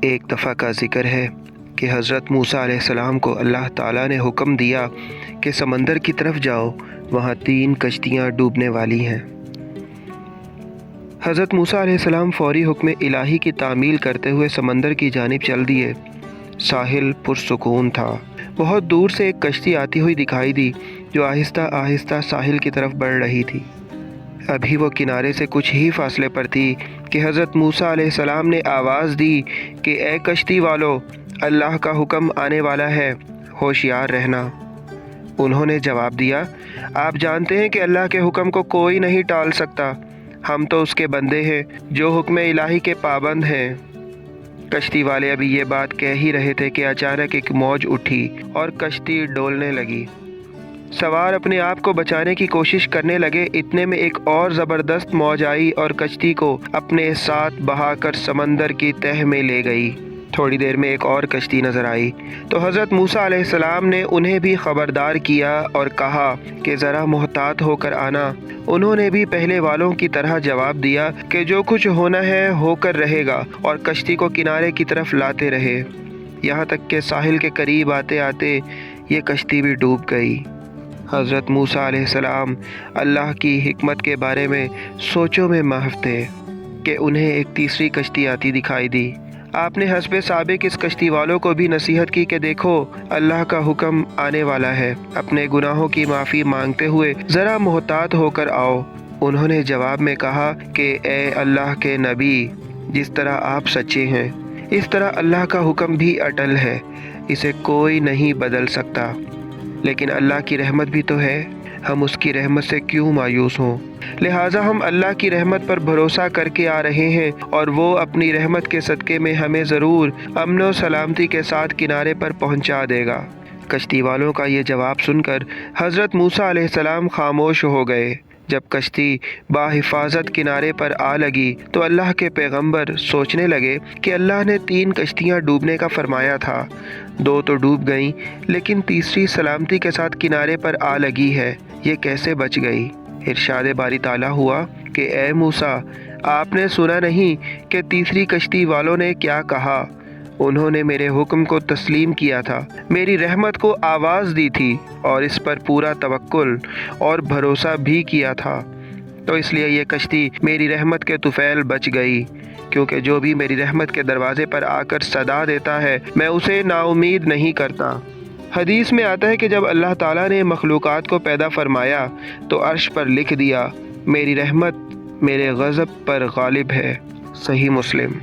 ایک دفعہ کا ذکر ہے کہ حضرت موسیٰ علیہ السلام کو اللہ تعالیٰ نے حکم دیا کہ سمندر کی طرف جاؤ، وہاں 3 کشتیاں ڈوبنے والی ہیں۔ حضرت موسیٰ علیہ السلام فوری حکم الہی کی تعمیل کرتے ہوئے سمندر کی جانب چل دیے۔ ساحل پرسکون تھا۔ بہت دور سے ایک کشتی آتی ہوئی دکھائی دی جو آہستہ آہستہ ساحل کی طرف بڑھ رہی تھی۔ ابھی وہ کنارے سے کچھ ہی فاصلے پر تھی کہ حضرت موسیٰ علیہ السلام نے آواز دی کہ اے کشتی والو، اللہ کا حکم آنے والا ہے، ہوشیار رہنا۔ انہوں نے جواب دیا، آپ جانتے ہیں کہ اللہ کے حکم کو کوئی نہیں ٹال سکتا، ہم تو اس کے بندے ہیں جو حکم الہی کے پابند ہیں۔ کشتی والے ابھی یہ بات کہہ ہی رہے تھے کہ اچانک ایک موج اٹھی اور کشتی ڈولنے لگی۔ سوار اپنے آپ کو بچانے کی کوشش کرنے لگے، اتنے میں ایک اور زبردست موج آئی اور کشتی کو اپنے ساتھ بہا کر سمندر کی تہہ میں لے گئی۔ تھوڑی دیر میں ایک اور کشتی نظر آئی تو حضرت موسیٰ علیہ السلام نے انہیں بھی خبردار کیا اور کہا کہ ذرا محتاط ہو کر آنا۔ انہوں نے بھی پہلے والوں کی طرح جواب دیا کہ جو کچھ ہونا ہے ہو کر رہے گا، اور کشتی کو کنارے کی طرف لاتے رہے، یہاں تک کہ ساحل کے قریب آتے آتے یہ کشتی بھی ڈوب گئی۔ حضرت موسیٰ علیہ السلام اللہ کی حکمت کے بارے میں سوچوں میں محو تھے کہ انہیں ایک تیسری کشتی آتی دکھائی دی۔ آپ نے حسب سابق اس کشتی والوں کو بھی نصیحت کی کہ دیکھو، اللہ کا حکم آنے والا ہے، اپنے گناہوں کی معافی مانگتے ہوئے ذرا محتاط ہو کر آؤ۔ انہوں نے جواب میں کہا کہ اے اللہ کے نبی، جس طرح آپ سچے ہیں اس طرح اللہ کا حکم بھی اٹل ہے، اسے کوئی نہیں بدل سکتا، لیکن اللہ کی رحمت بھی تو ہے، ہم اس کی رحمت سے کیوں مایوس ہوں؟ لہٰذا ہم اللہ کی رحمت پر بھروسہ کر کے آ رہے ہیں، اور وہ اپنی رحمت کے صدقے میں ہمیں ضرور امن و سلامتی کے ساتھ کنارے پر پہنچا دے گا۔ کشتی والوں کا یہ جواب سن کر حضرت موسیٰ علیہ السلام خاموش ہو گئے۔ جب کشتی باحفاظت کنارے پر آ لگی تو اللہ کے پیغمبر سوچنے لگے کہ اللہ نے 3 کشتیاں ڈوبنے کا فرمایا تھا، 2 تو ڈوب گئیں، لیکن تیسری سلامتی کے ساتھ کنارے پر آ لگی ہے، یہ کیسے بچ گئی؟ ارشاد باری تعالیٰ ہوا کہ اے موسیٰ، آپ نے سنا نہیں کہ تیسری کشتی والوں نے کیا کہا؟ انہوں نے میرے حکم کو تسلیم کیا تھا، میری رحمت کو آواز دی تھی، اور اس پر پورا توکل اور بھروسہ بھی کیا تھا، تو اس لیے یہ کشتی میری رحمت کے طفیل بچ گئی، کیونکہ جو بھی میری رحمت کے دروازے پر آ کر صدا دیتا ہے میں اسے نا امید نہیں کرتا۔ حدیث میں آتا ہے کہ جب اللہ تعالیٰ نے مخلوقات کو پیدا فرمایا تو عرش پر لکھ دیا، میری رحمت میرے غضب پر غالب ہے۔ صحیح مسلم۔